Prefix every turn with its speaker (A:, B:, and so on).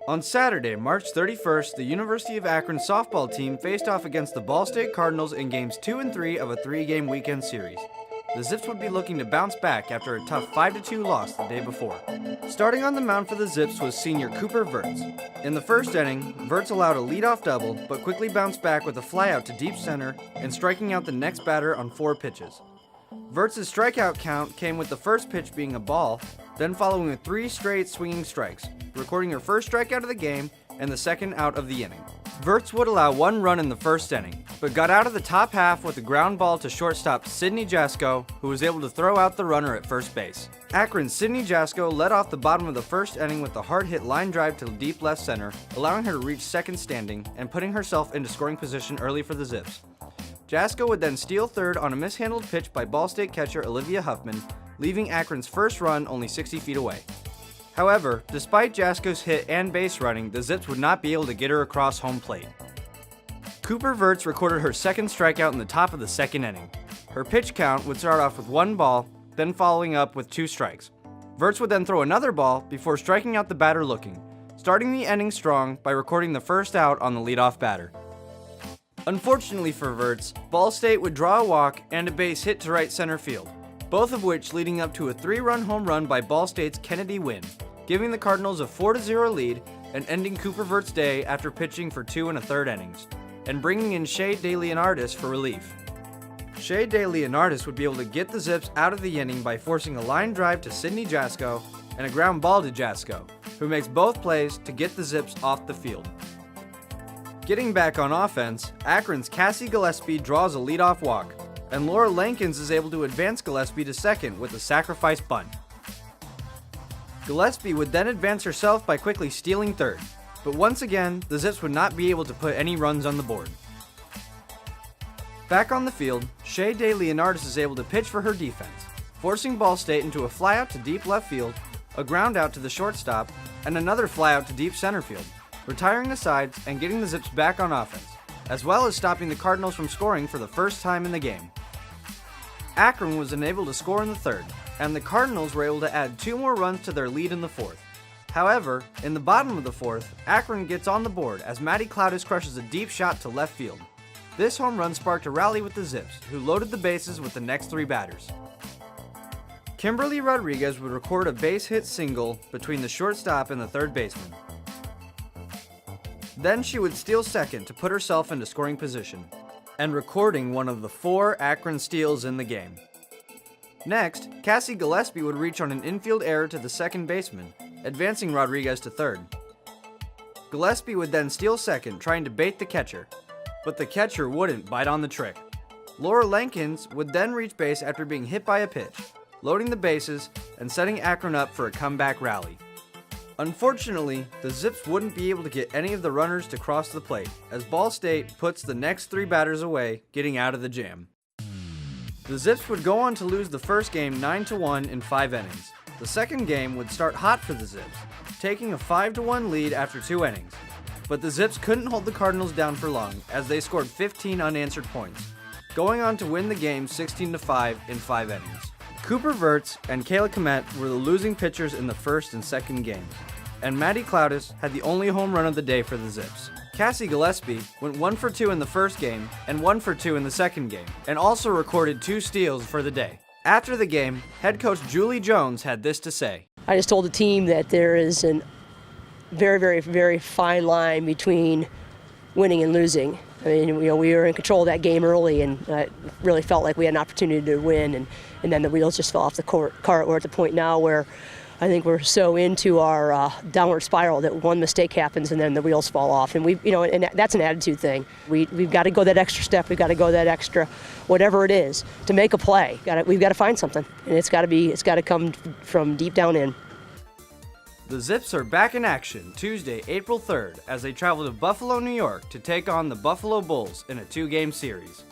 A: On Saturday, March 31st, the University of Akron softball team faced off against the Ball State Cardinals in games 2 and 3 of a 3-game weekend series. The Zips would be looking to bounce back after a tough 5-2 loss the day before. Starting on the mound for the Zips was senior Cooper Verts. In the first inning, Verts allowed a leadoff double, but quickly bounced back with a flyout to deep center and striking out the next batter on 4 pitches. Verts' strikeout count came with the first pitch being a ball, then following with 3 straight swinging strikes, recording her first strikeout of the game and the second out of the inning. Verts would allow 1 run in the first inning, but got out of the top half with a ground ball to shortstop Sydney Jasko, who was able to throw out the runner at first base. Akron's Sydney Jasko led off the bottom of the first inning with a hard-hit line drive to deep left center, allowing her to reach second standing and putting herself into scoring position early for the Zips. Jasko would then steal third on a mishandled pitch by Ball State catcher Olivia Huffman, leaving Akron's first run only 60 feet away. However, despite Jasko's hit and base running, the Zips would not be able to get her across home plate. Cooper Verts recorded her second strikeout in the top of the second inning. Her pitch count would start off with 1 ball, then following up with 2 strikes. Verts would then throw another ball before striking out the batter looking, starting the inning strong by recording the first out on the leadoff batter. Unfortunately for Verts, Ball State would draw a walk and a base hit to right center field, both of which leading up to a 3-run home run by Ball State's Kennedy Wynn, giving the Cardinals a 4-0 lead and ending Cooper Verts' day after pitching for 2 1/3 innings, and bringing in Shea DeLeonardis for relief. Shea DeLeonardis would be able to get the Zips out of the inning by forcing a line drive to Sydney Jasko and a ground ball to Jasko, who makes both plays to get the Zips off the field. Getting back on offense, Akron's Cassie Gillespie draws a leadoff walk, and Laura Lankins is able to advance Gillespie to second with a sacrifice bunt. Gillespie would then advance herself by quickly stealing third, but once again, the Zips would not be able to put any runs on the board. Back on the field, Shea DeLeonardis is able to pitch for her defense, forcing Ball State into a flyout to deep left field, a ground out to the shortstop, and another flyout to deep center field, retiring the sides and getting the Zips back on offense, as well as stopping the Cardinals from scoring for the first time in the game. Akron was unable to score in the third, and the Cardinals were able to add 2 more runs to their lead in the fourth. However, in the bottom of the fourth, Akron gets on the board as Maddie Cloudis crushes a deep shot to left field. This home run sparked a rally with the Zips, who loaded the bases with the next 3 batters. Kimberly Rodriguez would record a base hit single between the shortstop and the third baseman. Then she would steal second to put herself into scoring position, and recording one of the 4 Akron steals in the game. Next, Cassie Gillespie would reach on an infield error to the second baseman, advancing Rodriguez to third. Gillespie would then steal second, trying to bait the catcher, but the catcher wouldn't bite on the trick. Laura Lankins would then reach base after being hit by a pitch, loading the bases and setting Akron up for a comeback rally. Unfortunately, the Zips wouldn't be able to get any of the runners to cross the plate, as Ball State puts the next 3 batters away, getting out of the jam. The Zips would go on to lose the first game 9-1 in 5 innings. The second game would start hot for the Zips, taking a 5-1 lead after 2 innings. But the Zips couldn't hold the Cardinals down for long, as they scored 15 unanswered points, going on to win the game 16-5 in 5 innings. Cooper Verts and Kayla Komet were the losing pitchers in the first and second games, and Maddie Cloudis had the only home run of the day for the Zips. Cassie Gillespie went 1 for 2 in the first game and 1 for 2 in the second game, and also recorded 2 steals for the day. After the game, head coach Julie Jones had this to say.
B: I just told the team that there is a very, very, very fine line between winning and losing. I mean, we were in control of that game early, and I really felt like we had an opportunity to win, and then the wheels just fell off the cart. We're at the point now where I think we're so into our downward spiral that one mistake happens and then the wheels fall off, and and that's an attitude thing. We've got to go that extra step. We've got to go that extra, whatever it is, to make a play. We've got to find something, and it's got to come from deep down in.
A: The Zips are back in action Tuesday, April 3rd, as they travel to Buffalo, New York to take on the Buffalo Bulls in a 2-game series.